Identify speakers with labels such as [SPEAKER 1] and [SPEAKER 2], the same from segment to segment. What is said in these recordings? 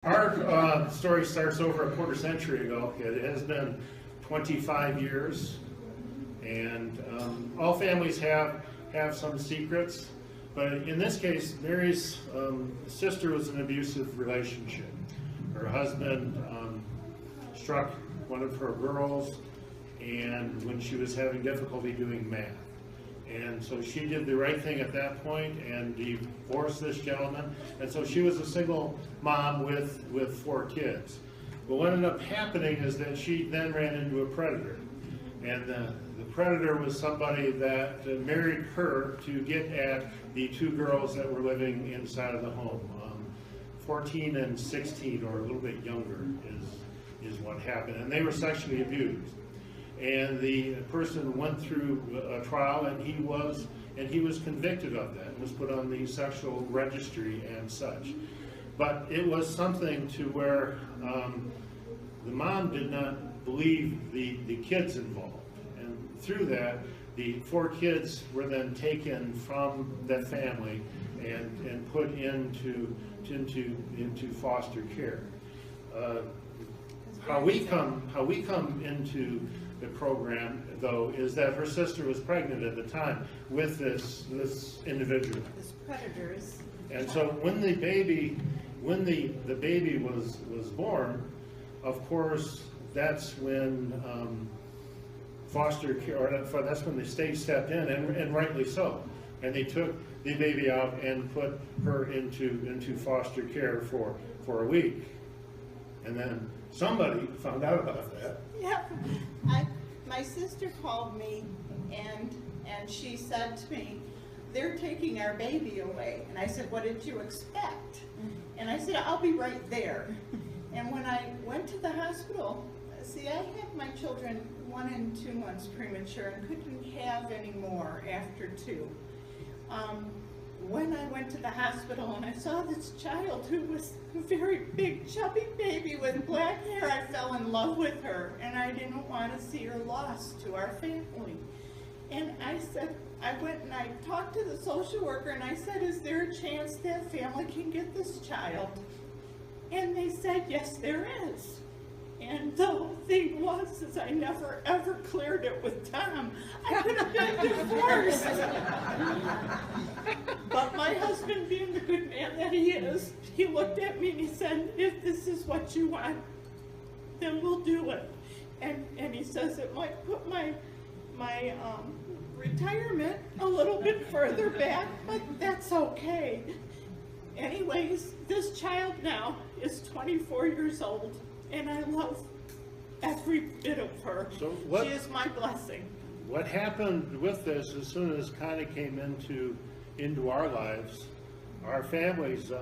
[SPEAKER 1] Our story starts over a quarter century ago. It has been 25 years, and all families have some secrets. But in this case, Mary's sister was in an abusive relationship. Her husband struck one of her girls, and when she was having difficulty doing math. And so she did the right thing at that point and divorced this gentleman. And so she was a single mom with 4 kids. But what ended up happening is that she then ran into a predator. And the predator was somebody that married her to get at the 2 girls that were living inside of the home. 14 and 16, or a little bit younger, is what happened. And they were sexually abused. And the person went through a trial, and he was convicted of that, and was put on the sexual registry and such. But it was something to where the mom did not believe the kids involved, and through that, the 4 kids were then taken from that family and put into foster care. How we come into the program, though, is that her sister was pregnant at the time with this individual.
[SPEAKER 2] This predators.
[SPEAKER 1] And so when the baby was born, of course, that's when foster care, or that's when the state stepped in, and rightly so. And they took the baby out and put her into foster care for a week. And then somebody found out about that.
[SPEAKER 2] Yeah, my sister called me and she said to me, "They're taking our baby away." And I said, "What did you expect?" And I said, "I'll be right there." And when I went to the hospital, see, I had my children 1 and 2 months premature and couldn't have any more after 2. When I went to the hospital and I saw this child who was a very big, chubby baby with black hair, I fell in love with her, and I didn't want to see her lost to our family. And I went and I talked to the social worker, and I said, "Is there a chance that family can get this child?" And they said, "Yes, there is." And the whole thing was, I never ever cleared it with Tom. I could have been divorced. But my husband, being the good man that he is, he looked at me and he said, "If this is what you want, then we'll do it." And he says it might put my retirement a little bit further back, but that's okay. Anyways, this child now is 24 years old. And I love every bit of her.
[SPEAKER 1] So
[SPEAKER 2] she is my blessing.
[SPEAKER 1] What happened with this, as soon as Connie came into our lives, our families,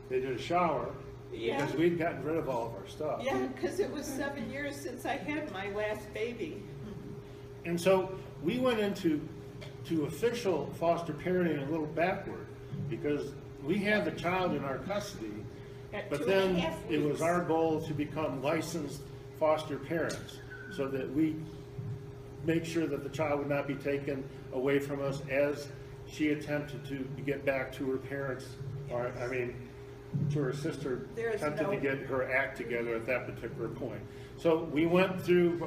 [SPEAKER 1] they did a shower, because we'd gotten rid of all of our stuff.
[SPEAKER 2] Yeah, because it was 7 years since I had my last baby.
[SPEAKER 1] And so we went into official foster parenting a little backward, because we had the child in our custody. But then it was our goal to become licensed foster parents, so that we make sure that the child would not be taken away from us as she attempted to get back to her parents, or to her sister, attempted to get her act together at that particular point. So we went through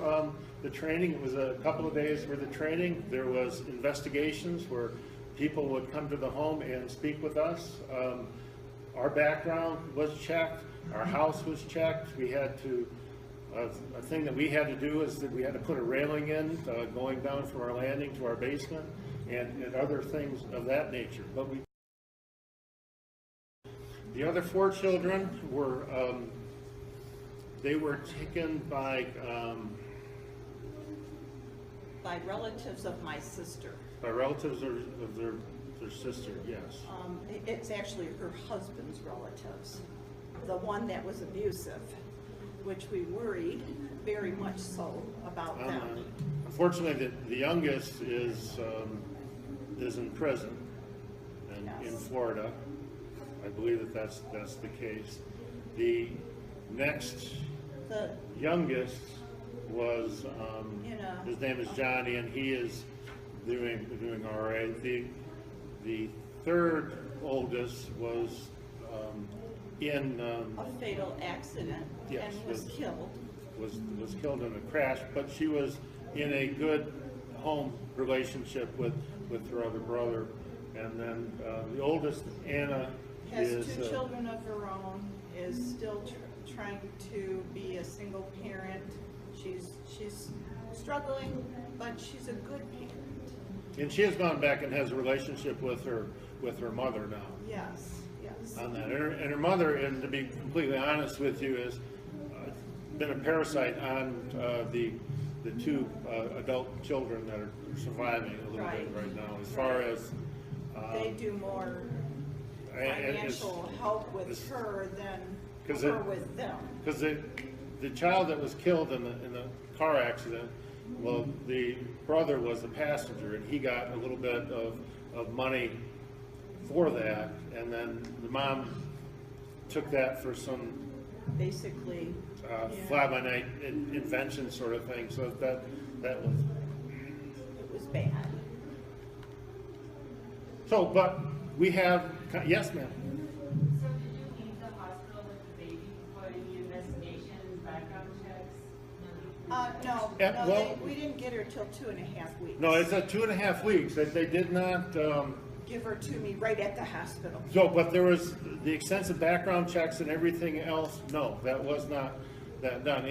[SPEAKER 1] the training. It was a couple of days worth of training. There was investigations where people would come to the home and speak with us. Our background was checked, our house was checked. We had to, a thing that we had to do is that we had to put a railing in going down from our landing to our basement, and other things of that nature. But the other 4 children were, they were taken by
[SPEAKER 2] relatives of my sister.
[SPEAKER 1] By relatives of their sister, yes.
[SPEAKER 2] It's actually her husband's relatives, the one that was abusive, which we worried very much so about them.
[SPEAKER 1] Unfortunately, the youngest is in prison in Florida. I believe that's the case. The next youngest was his name is Johnny, and he is doing all right. The third oldest was in
[SPEAKER 2] A fatal accident
[SPEAKER 1] Yes,
[SPEAKER 2] and was killed.
[SPEAKER 1] was killed in a crash, but she was in a good home relationship with her other brother. And then the oldest, Anna,
[SPEAKER 2] Has
[SPEAKER 1] is
[SPEAKER 2] two children of her own, is still trying to be a single parent. She's struggling, but she's a good parent.
[SPEAKER 1] and she has gone back and has a relationship with her mother now.
[SPEAKER 2] Yes, yes.
[SPEAKER 1] On that, and her mother, and to be completely honest with you, has been a parasite on the two adult children that are surviving a little bit right now. As far as
[SPEAKER 2] They do more financial help with her than her with them.
[SPEAKER 1] Because the child that was killed in the car accident, well, the brother was the passenger, and he got a little bit of money for that, and then the mom took that for some
[SPEAKER 2] Basically,
[SPEAKER 1] fly-by-night invention sort of thing. So that was.
[SPEAKER 2] it was bad.
[SPEAKER 1] So, but we have, yes, ma'am.
[SPEAKER 3] So did you leave the hospital with the baby before any investigation, background checks?
[SPEAKER 2] No,
[SPEAKER 1] Yeah, well-
[SPEAKER 2] we didn't get her till 2.5 weeks.
[SPEAKER 1] No, it's 2.5 weeks. They did not.
[SPEAKER 2] Give her to me right at the hospital.
[SPEAKER 1] So, but there was the extensive background checks and everything else. No, that was not that done.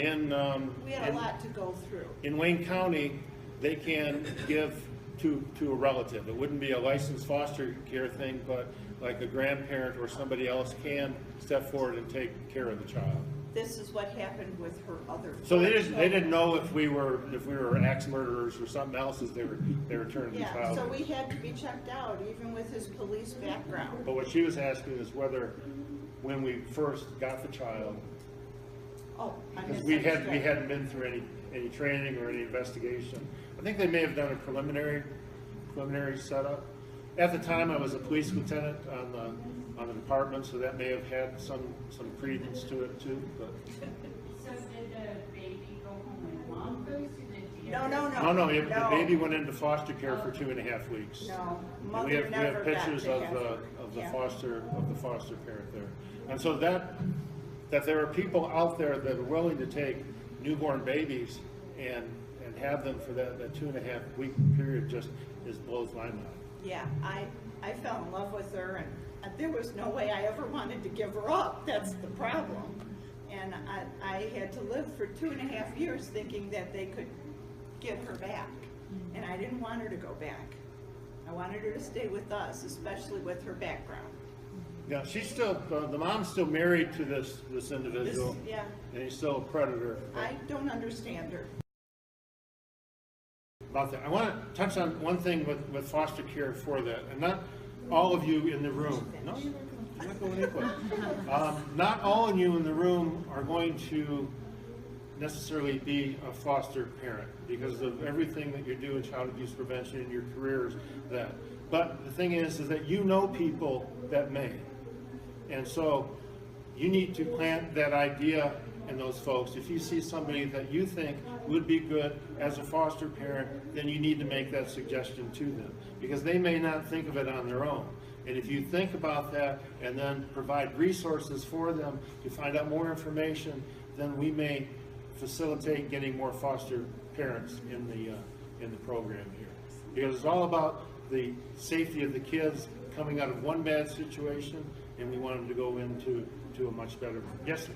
[SPEAKER 2] We had a lot to go through.
[SPEAKER 1] In Wayne County, they can give to a relative. It wouldn't be a licensed foster care thing, but like a grandparent or somebody else can step forward and take care of the child.
[SPEAKER 2] This is what happened with her other.
[SPEAKER 1] So they
[SPEAKER 2] children.
[SPEAKER 1] didn't know if we were axe murderers or something else as they were turning the
[SPEAKER 2] Yeah,
[SPEAKER 1] child.
[SPEAKER 2] so we had to be checked out, even with his police background.
[SPEAKER 1] But what she was asking is whether, when we first got the child,
[SPEAKER 2] Oh, I
[SPEAKER 1] because
[SPEAKER 2] misunderstood.
[SPEAKER 1] we hadn't been through any training or any investigation. I think they may have done a preliminary setup. At the time, I was a police lieutenant on the department, so that may have had some credence to it too. But
[SPEAKER 3] So did the baby go home with mom first, or did you?
[SPEAKER 2] No, no, no.
[SPEAKER 1] no, the baby went into foster care for 2.5 weeks.
[SPEAKER 2] No,
[SPEAKER 1] And
[SPEAKER 2] mother
[SPEAKER 1] we have
[SPEAKER 2] never got
[SPEAKER 1] pictures
[SPEAKER 2] to
[SPEAKER 1] of
[SPEAKER 2] have her.
[SPEAKER 1] the
[SPEAKER 2] Yeah.
[SPEAKER 1] foster parent there, and so that there are people out there that are willing to take newborn babies and have them for that 2.5 week period just blows my mind.
[SPEAKER 2] Yeah, I fell in love with her, and there was no way I ever wanted to give her up. That's the problem. And I had to live for 2.5 years thinking that they could get her back. And I didn't want her to go back. I wanted her to stay with us, especially with her background.
[SPEAKER 1] Yeah, she's still the mom's still married to this individual,
[SPEAKER 2] Yeah,
[SPEAKER 1] and he's still a predator.
[SPEAKER 2] I don't understand her.
[SPEAKER 1] About that, I want to touch on one thing with foster care for that, and not all of you in the room. No, you're not going anywhere. Not all of you in the room are going to necessarily be a foster parent because of everything that you do in child abuse prevention in your careers. But the thing is that you know people that may, and so you need to plant that idea in those folks. If you see somebody that you think would be good as a foster parent, then you need to make that suggestion to them because they may not think of it on their own. And if you think about that and then provide resources for them to find out more information, then we may facilitate getting more foster parents in the program here. Because it's all about the safety of the kids coming out of one bad situation, and we want them to go into a much better. Yes, sir.